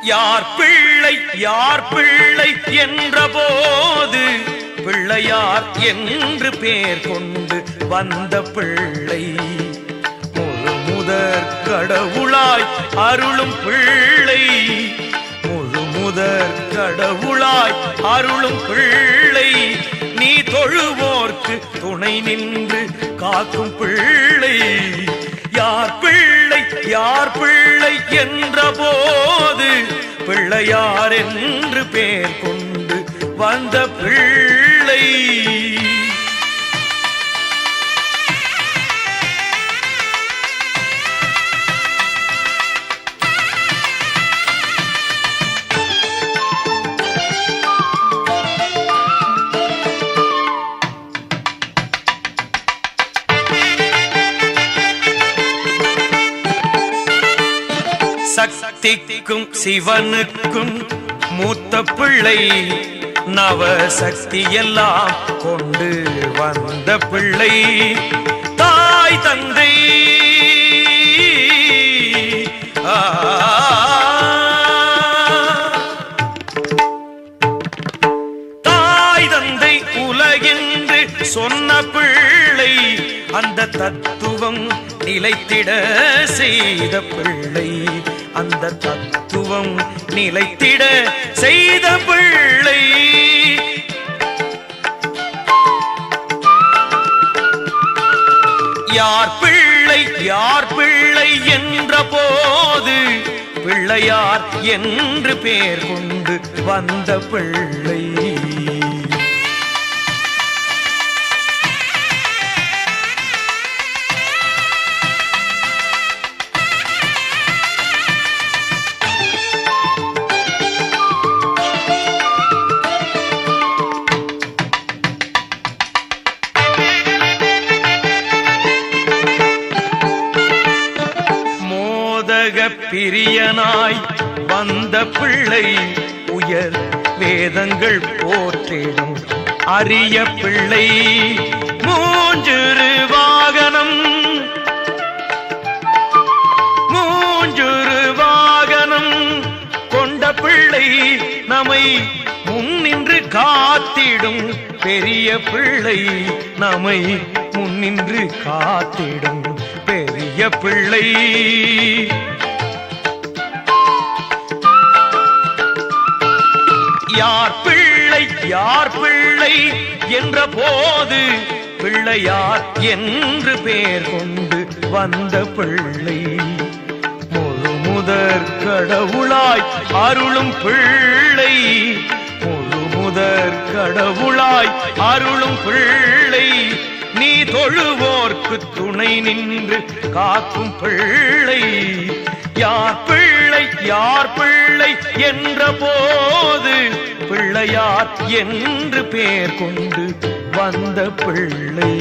யார் பிள்ளை என்ற போது பிள்ளையார் என்று பேர் கொண்டு வந்த பிள்ளை முழு முதற் கடவுளாய் அருளும் பிள்ளை முழு முதற் கடவுளாய் அருளும் பிள்ளை நீ தொழுவோர்க்கு துணை நின்று காக்கும் பிள்ளை யார் பிள்ளை என்ற போது பிள்ளையார் என்று பேர் கொண்டு வந்த பிள்ளை சக்திக்கும் சிவனுக்கும் மூத்த பிள்ளை நவசக்தி எல்லாம் கொண்டு வந்த பிள்ளை தாய் தந்தை தாய் தந்தை உலகென்று சொன்ன பிள்ளை அந்த தத்துவம் நிலைத்திட செய்த பிள்ளை அந்த தத்துவம் நிலைத்திட செய்த பிள்ளை யார் பிள்ளை என்ற போது பிள்ளையார் என்று பேர் கொண்டு வந்த பிள்ளை பிரியனாய் வந்த பிள்ளை உயர் வேதங்கள் போற்றிடும் அரிய பிள்ளை மூஞ்சுரு வாகனம் கொண்ட பிள்ளை நம்மை முன்னின்று காத்திடும் பெரிய பிள்ளை நம்மை முன்னின்று காத்திடும் பெரிய பிள்ளை யார் பிள்ளை என்ற போது பிள்ளையார் என்று பேர் கொண்டு வந்த பிள்ளை முழு முதற் கடவுளாய் அருளும் பிள்ளை முழு முதற் கடவுளாய் அருளும் பிள்ளை நீ தொழுவோர்க்கு துணை நின்று காக்கும் பிள்ளை யார் பிள்ளை என்ற போது பிள்ளையார் என்று பேர் கொண்டு வந்த பிள்ளை